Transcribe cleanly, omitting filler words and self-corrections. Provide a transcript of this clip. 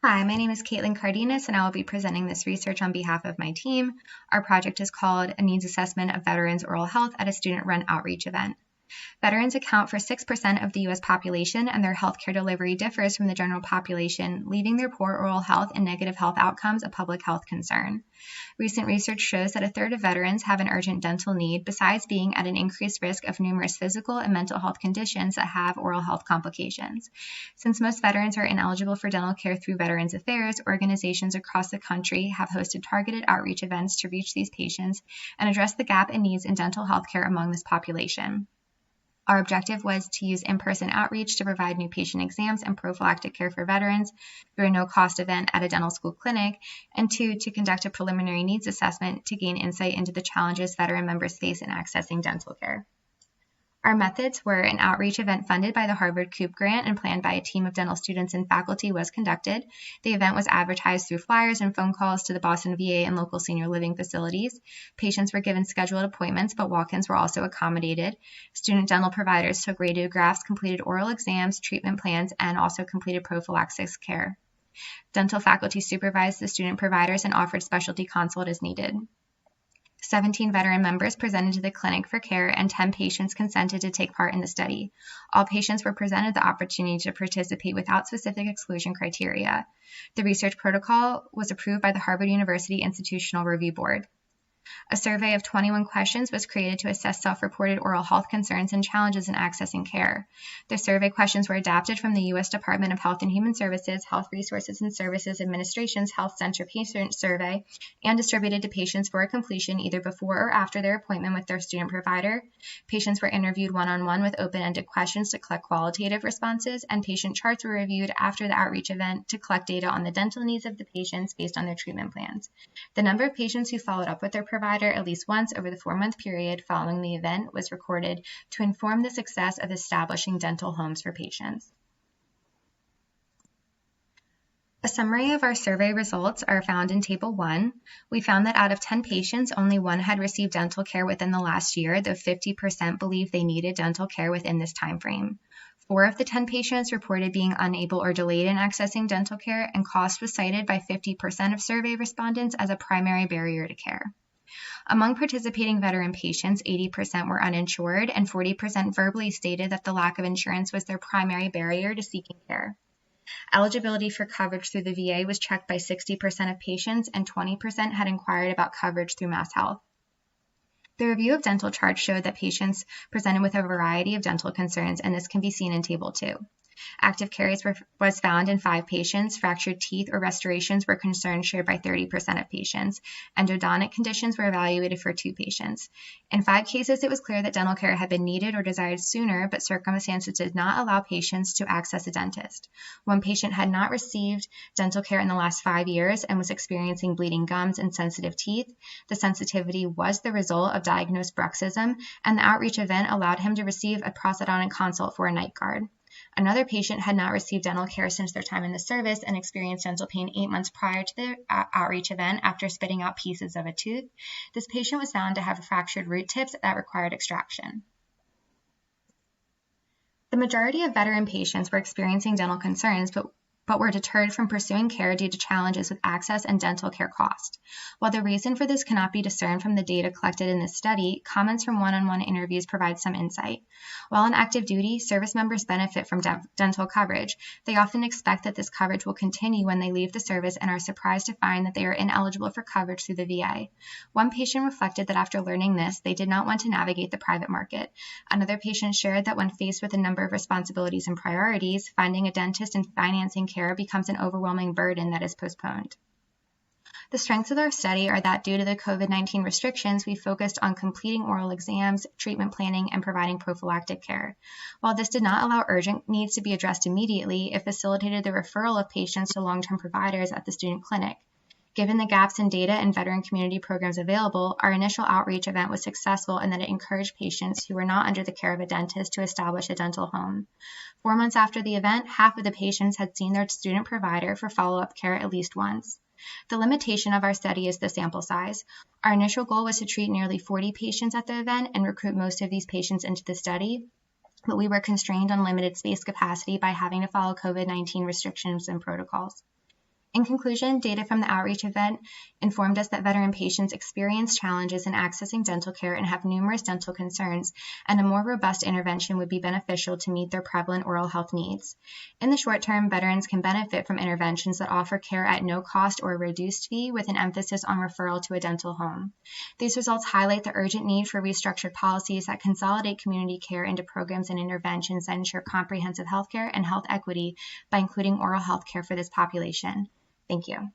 Hi, my name is Caitlin Cardenas, and I will be presenting this research on behalf of my team. Our project is called A Needs Assessment of Veterans' Oral Health at a Student-Run Outreach Event. Veterans account for 6% of the U.S. population, and their healthcare delivery differs from the general population, leaving their poor oral health and negative health outcomes a public health concern. Recent research shows that a third of veterans have an urgent dental need, besides being at an increased risk of numerous physical and mental health conditions that have oral health complications. Since most veterans are ineligible for dental care through Veterans Affairs, organizations across the country have hosted targeted outreach events to reach these patients and address the gap in needs in dental health care among this population. Our objective was to use in-person outreach to provide new patient exams and prophylactic care for veterans through a no-cost event at a dental school clinic, and 2, to conduct a preliminary needs assessment to gain insight into the challenges veteran members face in accessing dental care. Our methods were an outreach event funded by the Harvard COOP grant and planned by a team of dental students and faculty was conducted. The event was advertised through flyers and phone calls to the Boston VA and local senior living facilities. Patients were given scheduled appointments, but walk-ins were also accommodated. Student dental providers took radiographs, completed oral exams, treatment plans, and also completed prophylaxis care. Dental faculty supervised the student providers and offered specialty consult as needed. 17 veteran members presented to the clinic for care, and 10 patients consented to take part in the study. All patients were presented the opportunity to participate without specific exclusion criteria. The research protocol was approved by the Harvard University Institutional Review Board. A survey of 21 questions was created to assess self-reported oral health concerns and challenges in accessing care. The survey questions were adapted from the U.S. Department of Health and Human Services, Health Resources and Services Administration's Health Center Patient Survey, and distributed to patients for completion either before or after their appointment with their student provider. Patients were interviewed one-on-one with open-ended questions to collect qualitative responses, and patient charts were reviewed after the outreach event to collect data on the dental needs of the patients based on their treatment plans. The number of patients who followed up with their provider at least once over the 4-month period following the event was recorded to inform the success of establishing dental homes for patients. A summary of our survey results are found in Table 1. We found that out of 10 patients, only 1 had received dental care within the last year, though 50% believed they needed dental care within this time frame. 4 of the 10 patients reported being unable or delayed in accessing dental care, and cost was cited by 50% of survey respondents as a primary barrier to care. Among participating veteran patients, 80% were uninsured, and 40% verbally stated that the lack of insurance was their primary barrier to seeking care. Eligibility for coverage through the VA was checked by 60% of patients, and 20% had inquired about coverage through MassHealth. The review of dental charts showed that patients presented with a variety of dental concerns, and this can be seen in Table 2. Active caries was found in 5 patients. Fractured teeth or restorations were concerns shared by 30% of patients. Endodontic conditions were evaluated for 2 patients. In 5 cases, it was clear that dental care had been needed or desired sooner, but circumstances did not allow patients to access a dentist. 1 patient had not received dental care in the last 5 years and was experiencing bleeding gums and sensitive teeth. The sensitivity was the result of diagnosed bruxism, and the outreach event allowed him to receive a prosthodontic consult for a night guard. Another patient had not received dental care since their time in the service and experienced dental pain 8 months prior to the outreach event after spitting out pieces of a tooth. This patient was found to have fractured root tips that required extraction. The majority of veteran patients were experiencing dental concerns, but were deterred from pursuing care due to challenges with access and dental care cost. While the reason for this cannot be discerned from the data collected in this study, comments from one-on-one interviews provide some insight. While on active duty, service members benefit from dental coverage. They often expect that this coverage will continue when they leave the service and are surprised to find that they are ineligible for coverage through the VA. 1 patient reflected that after learning this, they did not want to navigate the private market. Another patient shared that when faced with a number of responsibilities and priorities, finding a dentist and financing care becomes an overwhelming burden that is postponed. The strengths of our study are that due to the COVID-19 restrictions, we focused on completing oral exams, treatment planning, and providing prophylactic care. While this did not allow urgent needs to be addressed immediately, it facilitated the referral of patients to long-term providers at the student clinic. Given the gaps in data and veteran community programs available, our initial outreach event was successful in that it encouraged patients who were not under the care of a dentist to establish a dental home. 4 months after the event, half of the patients had seen their student provider for follow-up care at least once. The limitation of our study is the sample size. Our initial goal was to treat nearly 40 patients at the event and recruit most of these patients into the study, but we were constrained on limited space capacity by having to follow COVID-19 restrictions and protocols. In conclusion, data from the outreach event informed us that veteran patients experience challenges in accessing dental care and have numerous dental concerns, and a more robust intervention would be beneficial to meet their prevalent oral health needs. In the short term, veterans can benefit from interventions that offer care at no cost or a reduced fee, with an emphasis on referral to a dental home. These results highlight the urgent need for restructured policies that consolidate community care into programs and interventions that ensure comprehensive health care and health equity by including oral health care for this population. Thank you.